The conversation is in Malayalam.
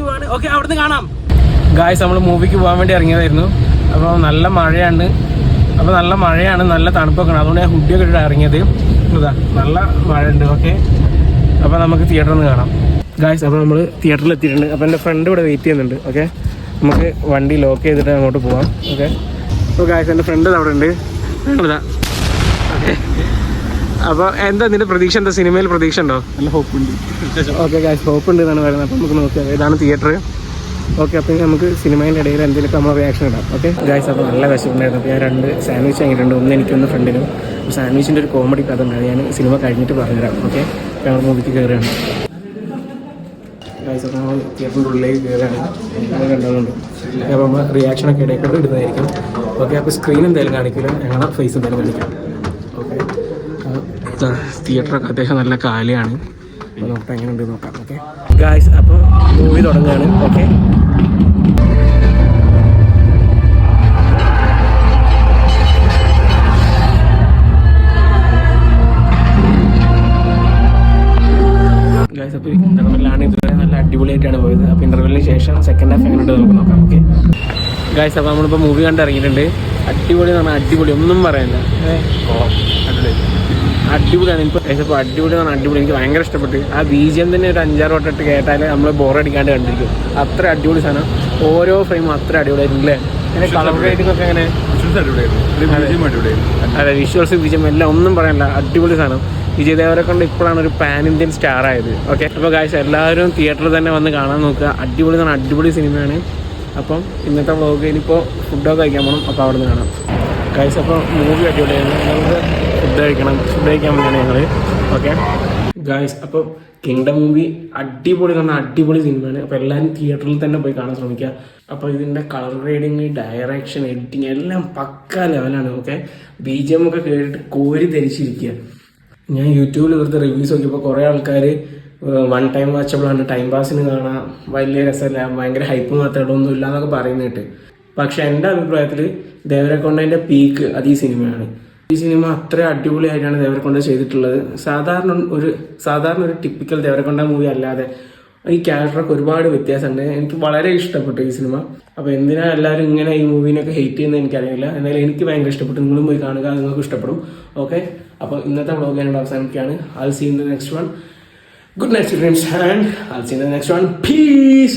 പോവാണ്. ഓക്കെ, അവിടുന്ന് കാണാം. ഗായ്സ്, നമ്മൾ മൂവിക്ക് പോകാൻ വേണ്ടി ഇറങ്ങിയതായിരുന്നു. അപ്പോൾ നല്ല മഴയാണ്. നല്ല തണുപ്പൊക്കെ ആണ്. അതുകൊണ്ട് ഞാൻ ഹുഡിയൊക്കെ ഇട്ടിട്ട് ഇറങ്ങിയത്. ഇതാ നല്ല മഴ ഉണ്ട്. ഓക്കെ, അപ്പോൾ നമുക്ക് തിയേറ്ററിൽ നിന്ന് കാണാം. ഗായ്സ്, അപ്പോൾ നമ്മൾ തിയേറ്ററിൽ എത്തിയിട്ടുണ്ട്. അപ്പോൾ എൻ്റെ ഫ്രണ്ട് ഇവിടെ വെയിറ്റ് ചെയ്യുന്നുണ്ട്. ഓക്കെ, നമുക്ക് വണ്ടി ലോക്ക് ചെയ്തിട്ട് അങ്ങോട്ട് പോവാം. ഓക്കെ, അപ്പോൾ ഗായ്സ്, എൻ്റെ ഫ്രണ്ട് അവിടെ ഉണ്ട്. ഇതാ. ഓക്കെ, അപ്പോൾ എന്താ നിൻ്റെ പ്രതീക്ഷ? എന്താ സിനിമയിൽ പ്രതീക്ഷ ഉണ്ടോ? നല്ല ഹോപ്പ് ഉണ്ട്. ഓക്കെ ഗായ്സ്, ഹോപ്പ് ഉണ്ട് എന്നാണ് പറയുന്നത്. അപ്പോൾ നമുക്ക് നോക്കിയാൽ ഇതാണ് തിയേറ്റർ. ഓക്കെ, അപ്പോൾ നമുക്ക് സിനിമേൻ്റെ ഇടയിൽ എന്തെങ്കിലുമൊക്കെ നമ്മൾ റിയാക്ഷൻ ഇടാം. ഓക്കെ ഗായ്സ്, അപ്പോൾ നല്ല വിശപ്പുണ്ടായിരുന്നു. അപ്പോൾ ഞാൻ 2 സാൻഡ്വിച്ച് വാങ്ങിയിട്ടുണ്ട്. ഒന്ന് എനിക്കൊന്ന് ഫ്രണ്ടിനും. അപ്പോൾ സാൻഡ്വിച്ചിൻ്റെ ഒരു കോമഡി കഥ ഉണ്ട്. ഞാൻ സിനിമ കഴിഞ്ഞിട്ട് പറഞ്ഞുതരാം. ഓക്കെ, അപ്പോൾ ഞങ്ങൾ മൂവിക്ക് കയറുകയാണ്. ഗായ്സ്, അപ്പോൾ നമ്മൾ തിയേറ്ററിൻ്റെ ഉള്ളിലേക്ക് കയറുകയാണ്. ഞങ്ങൾ കണ്ടതുകൊണ്ട് അപ്പോൾ നമ്മൾ റിയാക്ഷനൊക്കെ ഇടയ്ക്കൂടെ ഇടുന്നതായിരിക്കും. ഓക്കെ, അപ്പോൾ സ്ക്രീൻ എന്തായാലും കാണിക്കില്ല, ഞങ്ങളുടെ ഫേസ് എന്തായാലും കാണിക്കാം. ഓക്കെ, തിയേറ്ററൊക്കെ അത്യാവശ്യം നല്ല കാലിയാണ്. അപ്പോൾ നമുക്ക് എങ്ങനെയുണ്ട് നോക്കാം. ഓക്കെ ഗായ്സ്, അപ്പോൾ മൂവി തുടങ്ങുകയാണ്. ഓക്കെ, ഗായ്സ്, അപ്പോൾ ഇൻ്റർവെല്ലാണ് ഇതുവരെ നല്ല അടിപൊളിയായിട്ടാണ് പോയത്. അപ്പോൾ ഇൻ്റർവെല്ലിന് ശേഷം സെക്കൻഡ് ഹാഫ് എങ്ങനെയുണ്ട് നമുക്ക് നോക്കാം. ഓക്കെ ഗായ്സ്, അപ്പോൾ നമ്മളിപ്പോൾ മൂവി കണ്ട് ഇറങ്ങിയിട്ടുണ്ട്. അടിപൊളി എന്ന് പറഞ്ഞാൽ അടിപൊളി, ഒന്നും പറയാനില്ല. അടിപൊളിയാണ്. ഇപ്പോൾ അടിപൊളി എന്ന് പറഞ്ഞാൽ അടിപൊളി. എനിക്ക് ഭയങ്കര ഇഷ്ടപ്പെട്ടു. ആ BGM തന്നെ ഒരു 5-6 വട്ടമിട്ട് കേട്ടാൽ നമ്മൾ ബോറടിക്കാണ്ട് കണ്ടിരിക്കും. അത്ര അടിപൊളി സാധനം. ഓരോ ഫ്രെയിമും അത്ര അടിപൊളിയായിരുന്നു അല്ലേ? അങ്ങനെ കളർ റേറ്റിംഗ് ഒക്കെ എങ്ങനെ? അതെ, വിഷ്വൽസ് BGM എല്ലാം ഒന്നും പറയാനില്ല. അടിപൊളി സാധനം. വിജയ് ദേവരക്കൊണ്ട ഇപ്പോഴാണ് ഒരു പാൻ ഇന്ത്യൻ സ്റ്റാർ ആയത്. ഓക്കെ, അപ്പോൾ ഗായ്സ്, എല്ലാവരും തിയേറ്ററിൽ തന്നെ വന്ന് കാണാൻ നോക്കുക. അടിപൊളി എന്ന് പറഞ്ഞാൽ അടിപൊളി സിനിമയാണ്. അപ്പം ഇന്നത്തെ വ്ളോഗ് ഇനിയിപ്പോൾ ഫുഡൊക്കെ കഴിക്കാൻ പോകണം. അപ്പോൾ അവിടെ നിന്ന് കാണാം ഗായ്സ്. അപ്പോൾ മൂവി അടിപൊളിയാണ്. നമുക്ക് ഫുഡ് കഴിക്കാൻ വേണ്ടിയാണ് ഞങ്ങൾ. ഓക്കെ ഗായ്സ്, അപ്പോൾ കിങ്ഡം മൂവി അടിപൊളി എന്ന് പറഞ്ഞാൽ അടിപൊളി സിനിമയാണ്. അപ്പോൾ എല്ലാവരും തിയേറ്ററിൽ തന്നെ പോയി കാണാൻ ശ്രമിക്കുക. അപ്പോൾ ഇതിൻ്റെ കളർ ഗ്രേഡിങ്, ഡയറക്ഷൻ, എഡിറ്റിങ് എല്ലാം പക്കാ ലെവലാണ്. ഓക്കെ, BGM ഒക്കെ കേട്ടിട്ട് കോരി ധരിച്ചിരിക്കുക. ഞാൻ യൂട്യൂബിൽ ഇവിടുത്തെ റിവ്യൂസ് നോക്കിയപ്പോൾ കുറേ ആൾക്കാർ 1 ടൈം വാച്ചബിളാണ്, ടൈം പാസിന് കാണാം, വലിയ രസമല്ല, ഭയങ്കര ഹൈപ്പ് മാത്രമേ ഒന്നും ഇല്ല എന്നൊക്കെ പറയുന്നിട്ട്. പക്ഷെ എൻ്റെ അഭിപ്രായത്തിൽ ദേവരക്കൊണ്ടതിൻ്റെ പീക്ക് അത് ഈ സിനിമയാണ്. ഈ സിനിമ അത്ര അടിപൊളിയായിട്ടാണ് ദേവരക്കൊണ്ട ചെയ്തിട്ടുള്ളത്. സാധാരണ ഒരു ടിപ്പിക്കൽ ദേവരക്കൊണ്ട മൂവി അല്ലാതെ ഈ ക്യാരക്ടറൊക്കെ ഒരുപാട് വ്യത്യാസമുണ്ട്. എനിക്ക് വളരെ ഇഷ്ടപ്പെട്ടു ഈ സിനിമ. അപ്പോൾ എന്തിനാണ് എല്ലാവരും ഇങ്ങനെ ഈ മൂവിനൊക്കെ ഹെയ്റ്റ് ചെയ്യുന്നത് എനിക്കറിയില്ല. എന്നാലും എനിക്ക് ഭയങ്കര ഇഷ്ടപ്പെട്ടു. നിങ്ങളും പോയി കാണുക, നിങ്ങൾക്ക് ഇഷ്ടപ്പെടും. ഓക്കെ, അപ്പോൾ ഇന്നത്തെ വ്ളോഗ് ഞാനിവിടെ അവസാനിക്കുകയാണ്. I'll see you in the next one. Good night, children, and I'll see you in the next one. Peace.